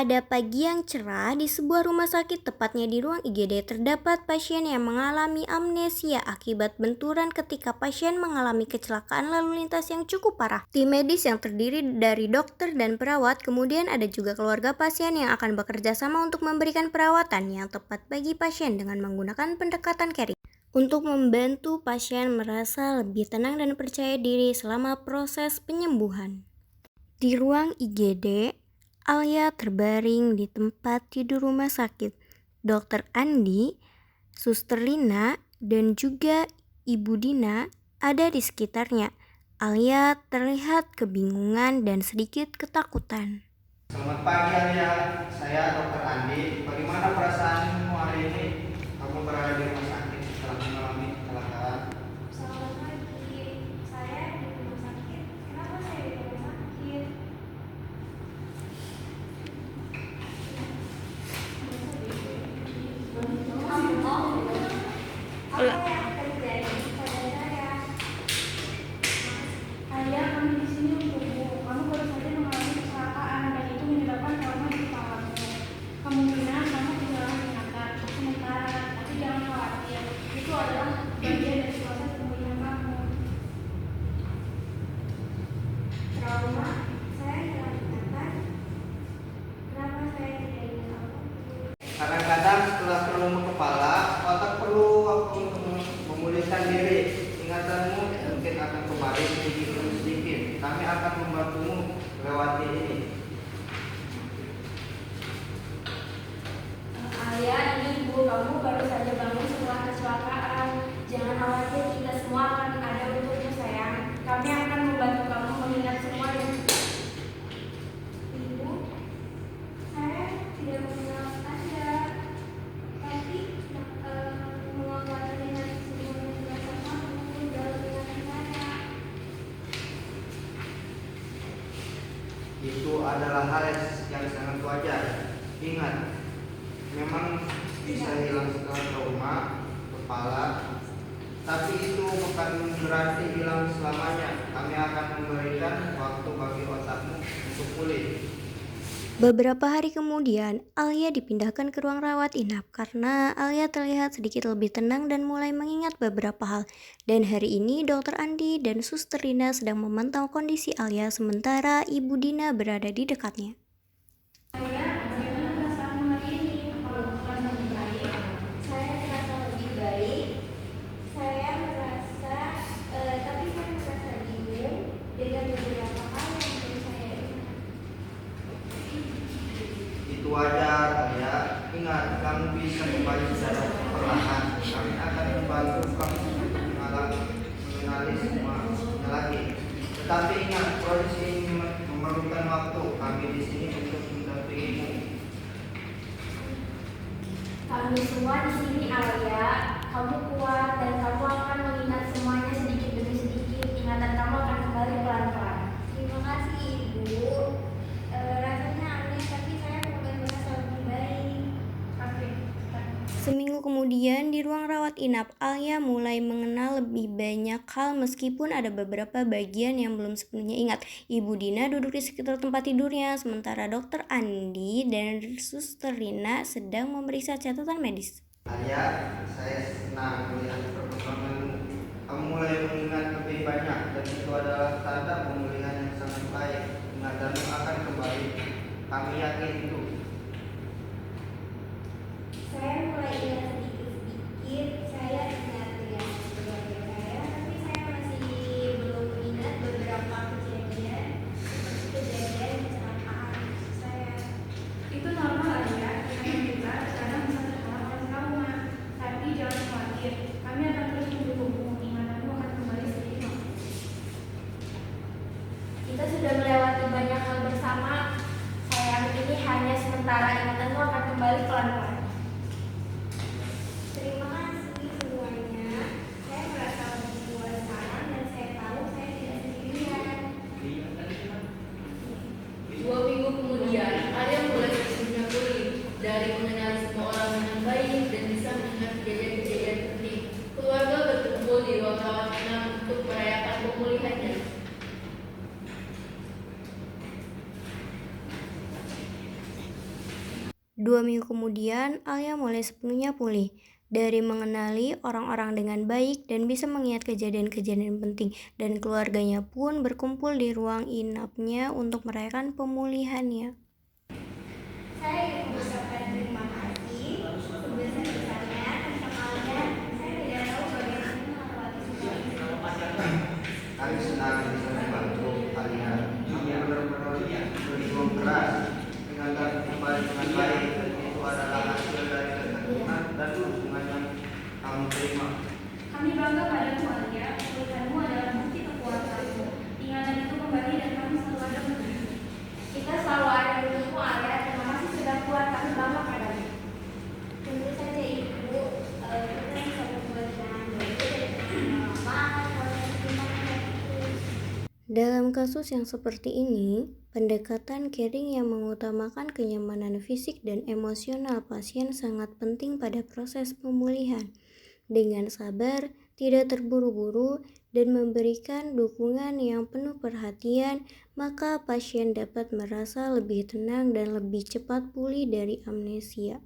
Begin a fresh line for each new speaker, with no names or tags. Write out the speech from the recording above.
Pada pagi yang cerah di sebuah rumah sakit, tepatnya di ruang IGD, terdapat pasien yang mengalami amnesia akibat benturan ketika pasien mengalami kecelakaan lalu lintas yang cukup parah. Tim medis yang terdiri dari dokter dan perawat, kemudian ada juga keluarga pasien yang akan bekerja sama untuk memberikan perawatan yang tepat bagi pasien dengan menggunakan pendekatan caring. Untuk membantu pasien merasa lebih tenang dan percaya diri selama proses penyembuhan. Di ruang IGD, Alia terbaring di tempat tidur rumah sakit. Dokter Andi, Suster Lina, dan juga Ibu Dina ada di sekitarnya. Alia terlihat kebingungan dan sedikit ketakutan.
Selamat pagi Alia, saya Dokter Andi. Bagaimana perasaanmu hari ini? Kamu berada di rumah sakit setelah mengalami kecelakaan.
Selamat pagi, saya di rumah sakit. Kenapa saya di rumah sakit? Apa yang terjadi pada saya? Ayah, kami di sini untukmu. Kamu baru saja mengalami kecelakaan dan itu menyebabkan trauma di kepalamu. Kemungkinan kamu kehilangan ingatan sementara, tapi jangan khawatir. Itu adalah bagian dari proses pemulihan kamu. Trauma, saya hilang ingatan. Kenapa saya tidak ingat apapun?
Kadang-kadang setelah trauma kepala, otak perlu waktu untuk memulihkan diri. Ingatanmu mungkin akan kembali sedikit demi sedikit. Kami akan membantumu melewati ini.
Ayah, ini ibu kamu baru saja bangun setelah kecelakaan. Jangan khawatir, kita semua akan ada untukmu sayang. Kami akan membantu kamu mengingat semua yang Ibu, saya tidak mengenal Anda, tapi mengenal dengan semua yang berasal kamu dalam ingatan saya.
Itu adalah hal yang sangat wajar. Ingat, memang bisa hilang setelah trauma kepala, tapi itu bukan berarti hilang selamanya. Kami akan memberikan waktu bagi otakmu untuk pulih.
Beberapa hari kemudian, Alia dipindahkan ke ruang rawat inap karena Alia terlihat sedikit lebih tenang dan mulai mengingat beberapa hal. Dan hari ini Dokter Andi dan Suster Rina sedang memantau kondisi Alia sementara Ibu Dina berada di dekatnya.
Ayah, bagaimana perasaanmu hari ini? Apakah merasa lebih baik? Saya merasa lebih baik. Saya merasa, tapi saya merasa bingung dengan beberapa hal yang belum saya ingat.
Itu wajar ya. Ingat, kamu bisa kembali secara perlahan. Kami akan membantu kamu untuk mengenali semuanya lagi. Tetapi ingat, proses ini memerlukan waktu. Kami di sini untuk mendampingimu.
Kami semua di sini, Alia. Kamu kuat dan kamu akan mengingat semuanya sedikit demi sedikit. Ingatan kamu akan kembali pelan-pelan. Terima kasih, Ibu. Rasanya aneh, tapi saya mulai merasa lebih baik. Oke.
Seminggu kemudian di ruang rawat inap, Alia mulai mengenal lebih banyak hal meskipun ada beberapa bagian yang belum sepenuhnya ingat. Ibu Dina duduk di sekitar tempat tidurnya, sementara Dokter Andi dan Suster Rina sedang memeriksa catatan medis.
Alia, saya senang melihat perkembanganmu. Kamu mulai mengingat lebih banyak dan itu adalah tanda pemulihan yang sangat baik. Ingatanmu akan kembali. Kami yakin itu.
Saya mulai ingat sedikit-sedikit. Saya ingat dengan keluarga saya, tapi saya masih belum ingat beberapa kejadian seperti kejadian kecelakaan saya. Itu normal ya, karena kita kadang bisa terhalang oleh trauma. Tapi jangan khawatir, kami akan terus mendukungmu. Ingatanmu akan kembali seimbang. Kita sudah melewati banyak hal bersama. Sayang, ini hanya sementara. Ingatanmu akan kembali pelan-pelan. Terima kasih semuanya. Saya merasa lebih kuat sekarang dan saya tahu saya tidak sendirian.
2 minggu kemudian, Arya mulai sesungguhnya pulih dari mengenali semua orang dengan baik dan bisa mengingat kejadian-kejadian penting. Keluarga berkumpul di ruang rawat inap untuk merayakan pemulihannya.
2 minggu kemudian, Alia mulai sepenuhnya pulih dari mengenali orang-orang dengan baik dan bisa mengingat kejadian-kejadian penting, dan keluarganya pun berkumpul di ruang inapnya untuk merayakan pemulihannya.
Saya ingin mengucapkan terima kasih sebesar-besarnya tentang kalian. Saya tidak tahu bagaimana melewati semua ini.
Kami senang bisa membantu kalian. Kami benar-benar berjuang keras mengantar kembali dengan baik. Itu adalah hasil dari ketekunan dan dukungan yang kamu terima.
Kami bangga padamu, Alia. Perusahaanmu adalah bukti kekuatanmu. Ingatan itu kembali dan kami selalu ada untukmu. Kita selalu ada untukmu, Alia. Terima kasih sudah kuat. Kami bangga padamu. Tentu saja, Ibu. Kita bisa berbuat dengan baik dan pengalaman. Terima kasih.
Dalam kasus yang seperti ini, pendekatan caring yang mengutamakan kenyamanan fisik dan emosional pasien sangat penting pada proses pemulihan. Dengan sabar, tidak terburu-buru, dan memberikan dukungan yang penuh perhatian, maka pasien dapat merasa lebih tenang dan lebih cepat pulih dari amnesia.